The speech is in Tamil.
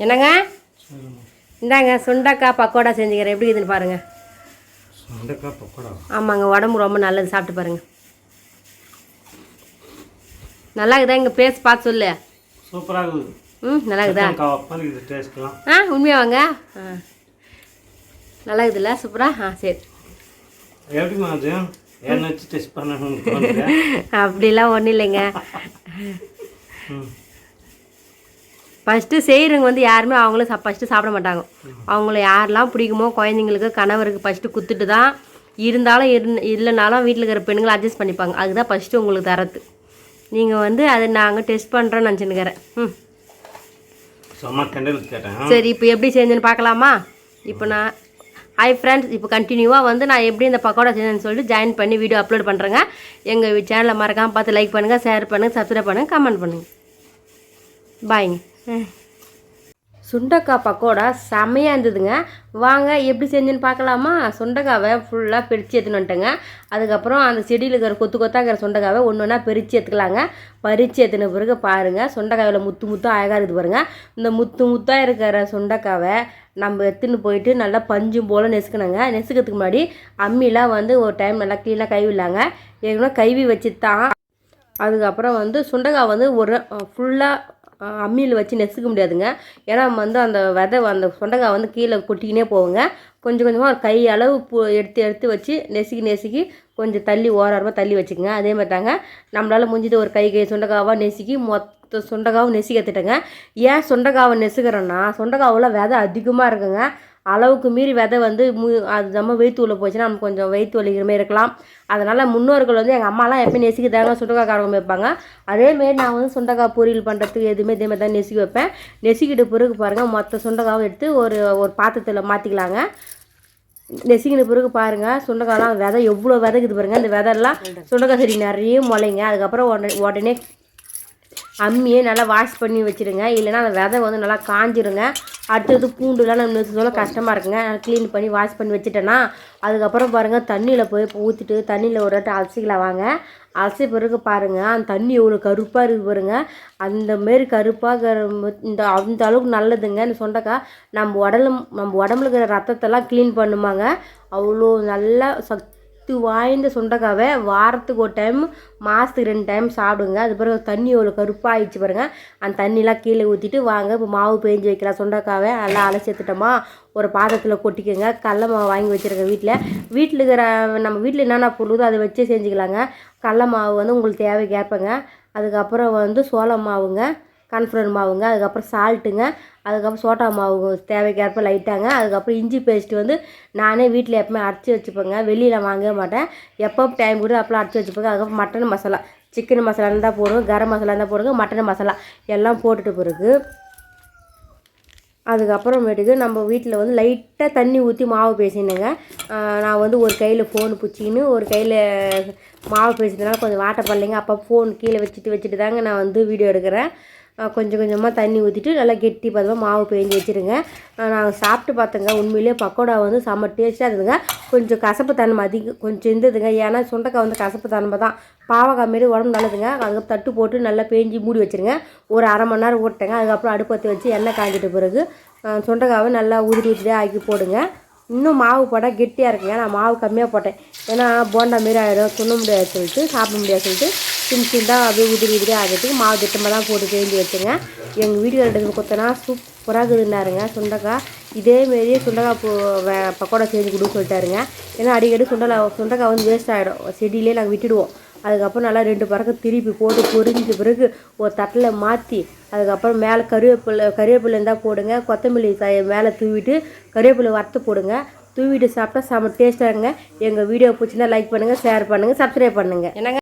என்னங்க இந்தாங்க சுண்டக்காய் பக்கோடா செஞ்சுக்கிறேன். எப்படி இதுன்னு பாருங்கள். சுண்டக்காய் பக்கோடா ஆமாங்க, உடம்பு ரொம்ப நல்லது. சாப்பிட்டு பாருங்கள். நல்லா இருக்குதா? இங்கே பேஸ் பார்த்து சொல்லு. சூப்பராக இருக்குது. நல்லா இருக்குதா? உண்மையாக வாங்க. நல்லா இருக்குதுல்ல? சூப்பராக. சரி. எப்படிமா அது என்ன வச்சு டெஸ்ட் பண்ணணும்? அப்படிலாம் ஒன்றும் இல்லைங்க. ஃபஸ்ட்டு செய்கிறவங்க யாருமே அவங்களும் ஃபஸ்ட்டு சாப்பிட மாட்டாங்க. அவங்கள யாரெல்லாம் பிடிக்குமோ குழந்தைங்களுக்கு கணவருக்கு ஃபஸ்ட்டு குத்துட்டு தான் இருந்தாலும் இல்லைனாலும் வீட்டில் இருக்கிற பெண்களை அட்ஜஸ்ட் பண்ணிப்பாங்க. அதுதான் ஃபஸ்ட்டு உங்களுக்கு தரது. நீங்கள் அதை நாங்கள் டெஸ்ட் பண்ணுறோன்னு நினச்சின்னுக்கிறேன். சரி, இப்போ எப்படி செஞ்சுன்னு பார்க்கலாமா? இப்போ நான் ஃப்ரெண்ட்ஸ், இப்போ கண்டினியூவாக நான் எப்படி இந்த பக்கோடா செஞ்சேன்னு சொல்லிட்டு ஜாயின் பண்ணி வீடியோ அப்லோட் பண்ணுறேங்க. எங்கள் சேனலை மறக்காமல் பார்த்து லைக் பண்ணுங்கள், ஷேர் பண்ணுங்கள், சப்ஸ்கிரைப் பண்ணுங்கள், கமெண்ட் பண்ணுங்கள். பாய்ங்க. சுண்டக்காய் பக்கோடா செம்மையாக இருந்ததுங்க. வாங்க எப்படி செஞ்சுன்னு பார்க்கலாமா? சுண்டக்காவை ஃபுல்லாக பிரித்து எடுத்துன்னு வந்துட்டேங்க. அதுக்கப்புறம் அந்த செடியில் இருக்கிற கொத்து கொத்தாகிற சுண்டக்காவை ஒன்று ஒன்றா பிரித்து எடுத்துக்கலாங்க. பறித்து எடுத்துன பிறகு பாருங்கள், சுண்டக்காயில் முத்து முத்தாக அழகாக இருக்குது பாருங்கள். இந்த முத்து முத்தாக இருக்கிற சுண்டக்காவை நம்ம எடுத்துன்னு போயிட்டு நல்லா பஞ்சும் போல் நெசுக்கணுங்க. நெசுக்கிறதுக்கு முன்னாடி அம்மிலாம் ஒரு டைம் நல்லா க்ளீனாக கைவிடலாங்க. ஏன்னா கைவி வச்சு தான். அதுக்கப்புறம் சுண்டக்காய் ஒரு ஃபுல்லாக அம்மியில் வச்சு நெசுக்க முடியாதுங்க. ஏன்னா அந்த விதை அந்த சுண்டக்காய் கீழே கொட்டிக்கினே போகுங்க. கொஞ்சம் கொஞ்சமாக ஒரு கை அளவு எடுத்து வச்சு நெசுக்கி கொஞ்சம் தள்ளி ஓரமாக தள்ளி வச்சுக்கோங்க. அதே மாதிரி தாங்க நம்மளால் முடிஞ்சது ஒரு கை சுண்டக்காவாக நெசுக்கி மொத்த சுண்டக்காவும் நெசுக்கி எடுத்துட்டேங்க. ஏன் சுண்டக்காவை நெசுக்கிறோன்னா சுண்டக்காவில் விதை அதிகமாக இருக்குங்க. அளவுக்கு மீறி விதை அது நம்ம வயிற்று உள்ள போச்சுன்னா நமக்கு கொஞ்சம் வயிற்று வலிக்கிற மாதிரி இருக்கலாம். அதனால் முன்னோர்கள் எங்கள் அம்மாலாம் எப்போயும் நெசுக்கி தாங்க சுண்டக்காய் காரம் வைப்பாங்க. அதேமாரி நான் சுண்டக்காய் பொரியல் பண்ணுறதுக்கு எதுவுமே இதேமாதிரி தான் நெசுக்கி வைப்பேன். நெசுக்கிட்டு பிறகு பாருங்கள், மொத்த சுண்டக்காவும் எடுத்து ஒரு பாத்திரத்தில் மாற்றிக்கலாங்க. நெசுக்கின பிறகு பாருங்கள், சுண்டக்காயெலாம் விதை எவ்வளோ விதைக்குது பாருங்கள். அந்த விதைலாம் சுண்டக்காய் செடி நிறைய முளைங்க. அதுக்கப்புறம் உடனே அம்மியே நல்லா வாஷ் பண்ணி வச்சுருங்க. இல்லைன்னா அந்த விதை நல்லா காஞ்சிருங்க. அடுத்தது பூண்டுலாம் நம்ம சொல்ல கஷ்டமாக இருக்குங்க. க்ளீன் பண்ணி வாஷ் பண்ணி வச்சுட்டேன்னா அதுக்கப்புறம் பாருங்கள், தண்ணியில் போய் ஊற்றிட்டு தண்ணியில் ஒரு வாட்டி அலசிக்கலாம் வாங்க. அலசி பிறகு பாருங்கள், அந்த தண்ணி எவ்வளோ கருப்பாக இருக்குது பாருங்கள். அந்தமாரி கருப்பாக அந்த அளவுக்கு நல்லதுங்க இந்த சுண்டக்காய். நம்ம உடம்புல இருக்கிற ரத்தத்தெல்லாம் க்ளீன் பண்ணுமாங்க. அவ்வளோ நல்லா வாய்ந்த சுண்டக்காவை வாரத்துக்கு ஒரு டைம், மாதத்துக்கு 2 டைம் சாப்பிடுங்க. அது பிறகு தண்ணி எவ்வளோ கருப்பாக ஆகிடுச்சு பாருங்கள். அந்த தண்ணிலாம் கீழே ஊற்றிட்டு வாங்க இப்போ மாவு பேஞ்சு வைக்கலாம். சுண்டக்காவை நல்லா அலசி எடுத்துட்டோமா ஒரு பாத்திரத்தில் கொட்டிக்கோங்க. கடல மாவு வாங்கி வச்சுருக்கேன். வீட்டில் இருக்கிற நம்ம வீட்டில் என்னென்ன பொருளோ அதை வச்சே செஞ்சுக்கலாங்க. கடல மாவு உங்களுக்கு தேவைக்கு ஏற்பங்க. அதுக்கப்புறம் சோள மாவுங்க, கார்ன்ஃப்ளவர் மாவுங்க, அதுக்கப்புறம் சால்ட்டுங்க, அதுக்கப்புறம் சோட்டா மாவு தேவைக்கேற்ப லைட்டாங்க. அதுக்கப்புறம் இஞ்சி பேஸ்ட்டு நானே வீட்டில் எப்பவுமே அரைச்சி வச்சுப்பேங்க. வெளியில் வாங்கவே மாட்டேன். எப்போ டைம் கூட அப்போலாம் அரைச்சி வச்சுப்பேங்க. அதுக்கப்புறம் மட்டன் மசாலா, சிக்கன் மசாலா இருந்தால் போடுங்க, கரம் மசாலா இருந்தால் போடுங்க, மட்டன் மசாலா எல்லாம் போட்டுட்டு பிறகு அதுக்கப்புறமேட்டுக்கு நம்ம வீட்டில் லைட்டாக தண்ணி ஊற்றி மாவு பேசினுங்க. நான் ஒரு கையில் ஃபோன் பிடிச்சிக்கின்னு ஒரு கையில் மாவு பேசினதுனால கொஞ்சம் வாட்டை பண்ணலைங்க. அப்போ ஃபோன் கீழே வச்சுட்டு தாங்க நான் வீடியோ எடுக்கிறேன். கொஞ்சம் கொஞ்சமாக தண்ணி ஊற்றிட்டு நல்லா கெட்டி பதமாக மாவு பேஞ்சு வச்சுருங்க. நாங்கள் சாப்பிட்டு பார்த்தேங்க. உண்மையிலேயே பக்கோடா செம்ம டேஸ்ட்டாக இருந்ததுங்க. கொஞ்சம் கசப்பு தன்மை கொஞ்சம் இருந்ததுங்க. ஏன்னா சுண்டக்காய் கசப்பு தன்மை தான். பாவக்காய் மாரி உடம்பு நல்லதுங்க. அதுக்கப்புறம் தட்டு போட்டு நல்லா பேஞ்சி மூடி வச்சுருங்க. ஒரு அரை மணி நேரம் ஓட்டேங்க. அதுக்கப்புறம் அடுப்பத்தை வச்சு எண்ணெய் காய்ஞ்சிட்ட பிறகு சுண்டக்காவை நல்லா ஊற்றிட்டே ஆக்கி போடுங்க. இன்னும் மாவு போட்டால் கெட்டியாக இருக்குங்க. நான் மாவு கம்மியாக போட்டேன். ஏன்னா போண்டா மாரி ஆகிடும், துண்ண முடியாது சொல்லிட்டு, சாப்பிட முடியாது சொல்லிட்டு சின்னதாக அப்படியே உதிரி ஆகிறதுக்கு மாவு திட்டமாக தான் போட்டு பேஞ்சி வச்சுங்க. எங்கள் வீடியோ எடுத்து கொத்தனா சூப்பராக இருக்குதுன்னாருங்க சுண்டக்காய். இதேமாரியே சுண்டக்காய் பக்கோடா செஞ்சு கொடுன்னு சொல்லிட்டாருங்க. ஏன்னா அடிக்கடி சுண்டக்காய் வேஸ்ட் ஆகிடும், செடியிலே நாங்கள் விட்டுடுவோம். அதுக்கப்புறம் நல்லா 2 பறக்க திருப்பி போட்டு பொரிஞ்ச பிறகு ஒரு தட்டில் மாற்றி அதுக்கப்புறம் மேலே கருவேப்பிலை இருந்தால் போடுங்க. கொத்தமல்லி மேலே தூவிட்டு கருவேப்பிலை வறுத்து போடுங்க. தூவிட்டு சாப்பிட்டா செம்ம டேஸ்ட்டாக இருங்க. எங்கள் வீடியோ பிடிச்சிருந்தா லைக் பண்ணுங்கள், ஷேர் பண்ணுங்கள், சப்ஸ்கிரைப் பண்ணுங்கள். என்னங்க